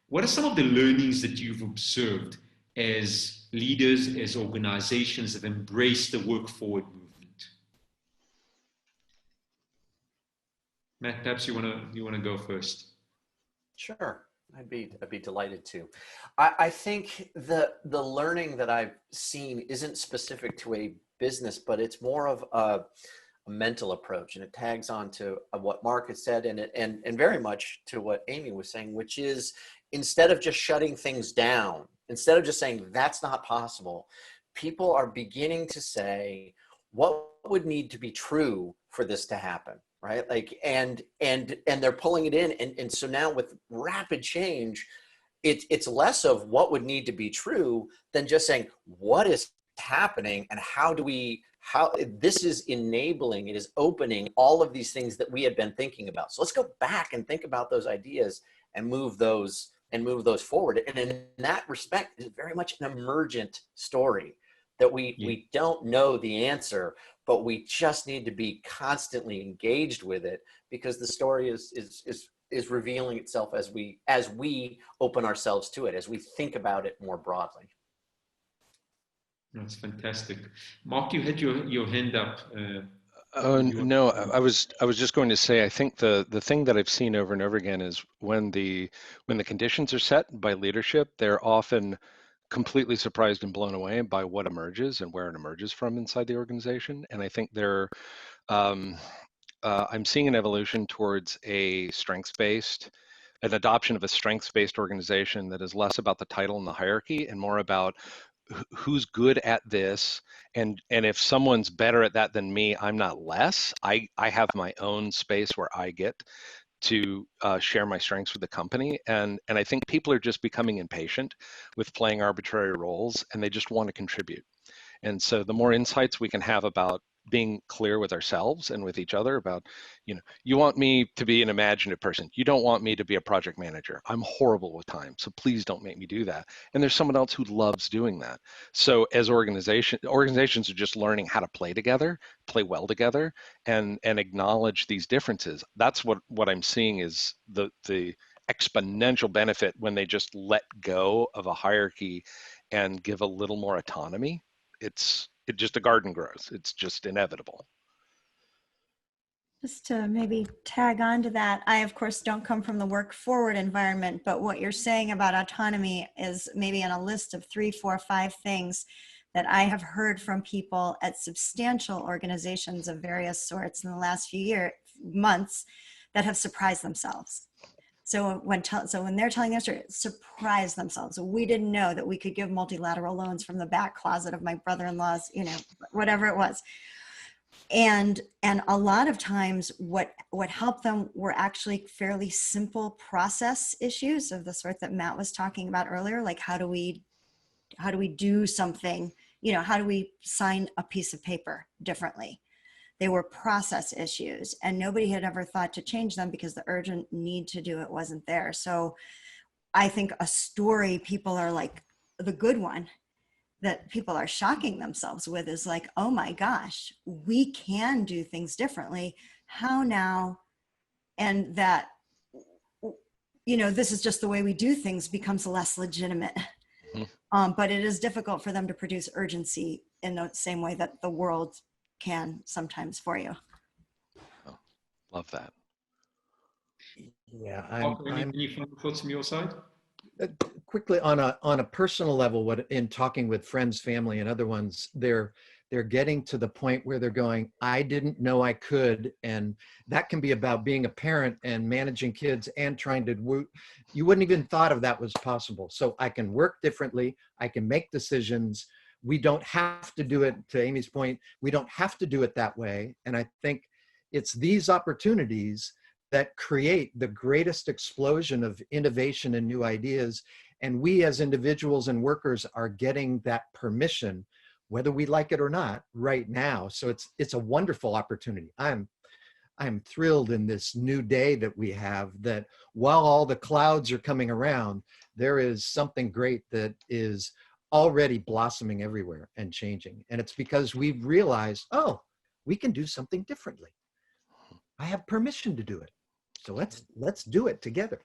What are some of the learnings that you've observed as leaders, as organizations have embraced the work forward movement? Matt, perhaps you wanna go first. Sure, I'd be delighted to. I think the learning that I've seen isn't specific to a business, but it's more of a mental approach, and it tags on to what Mark had said, and very much to what Amy was saying, which is instead of just shutting things down, instead of just saying that's not possible, people are beginning to say what would need to be true for this to happen, right? Like, and they're pulling it in, and so now with rapid change, it's less of what would need to be true than just saying what is happening and how this is enabling, it is opening all of these things that we had been thinking about. So let's go back and think about those ideas and move those forward. And in that respect, it's very much an emergent story that we don't know the answer, but we just need to be constantly engaged with it, because the story is revealing itself as we open ourselves to it, as we think about it more broadly. That's fantastic. Mark, you had your hand up. Oh no, I was just going to say, I think the thing that I've seen over and over again is when the conditions are set by leadership, they're often completely surprised and blown away by what emerges and where it emerges from inside the organization. And I think I'm seeing an evolution towards an adoption of a strengths-based organization that is less about the title and the hierarchy and more about who's good at this, and if someone's better at that than me, I'm not less. I have my own space where I get to share my strengths with the company, and I think people are just becoming impatient with playing arbitrary roles, and they just want to contribute. And so the more insights we can have about being clear with ourselves and with each other about, you want me to be an imaginative person. You don't want me to be a project manager. I'm horrible with time, so please don't make me do that. And there's someone else who loves doing that. So as organizations are just learning how to play together, play well together, and acknowledge these differences. That's what I'm seeing is the exponential benefit when they just let go of a hierarchy and give a little more autonomy. The garden grows. It's just inevitable. Just to maybe tag on to that, I of course don't come from the work forward environment, but what you're saying about autonomy is maybe on a list of 3, 4, 5 things that I have heard from people at substantial organizations of various sorts in the last few months that have surprised themselves. So when they're telling their story, surprise themselves. We didn't know that we could give multilateral loans from the back closet of my brother-in-law's, whatever it was. And a lot of times what helped them were actually fairly simple process issues of the sort that Matt was talking about earlier, like how do we do something, how do we sign a piece of paper differently? They were process issues, and nobody had ever thought to change them because the urgent need to do it wasn't there. So I think a story people are like, the good one that people are shocking themselves with is like, oh my gosh, we can do things differently. How now? And that, this is just the way we do things becomes less legitimate. But it is difficult for them to produce urgency in the same way that the world can sometimes for you. Oh, love that. Yeah, any final thoughts from your side? Quickly on a personal level, in talking with friends, family, and other ones, they're getting to the point where they're going, I didn't know I could, and that can be about being a parent and managing kids and trying to. You wouldn't even thought of that was possible. So I can work differently. I can make decisions. We don't have to do it, to Amy's point, we don't have to do it that way. And I think it's these opportunities that create the greatest explosion of innovation and new ideas. And we as individuals and workers are getting that permission, whether we like it or not, right now. So it's a wonderful opportunity. I'm thrilled in this new day that we have, that while all the clouds are coming around, there is something great that is already blossoming everywhere and changing. And it's because we've realized, oh, we can do something differently. I have permission to do it. So let's do it together.